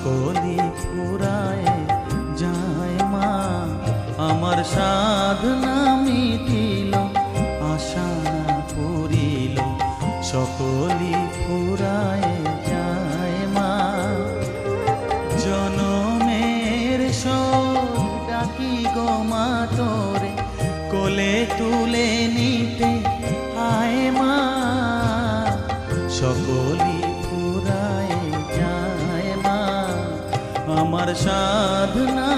সকলি ফুরায় যায় মা। আমার সাধনা মিটিল, আশা পুরিল, সকলি ফুরায় যায় মা। জনমের শোক ডাকি গো মা তোরে, কোলে তুলে নিতে আয় মা। সকলি ফুরায় যায় মা, আমার সাধনা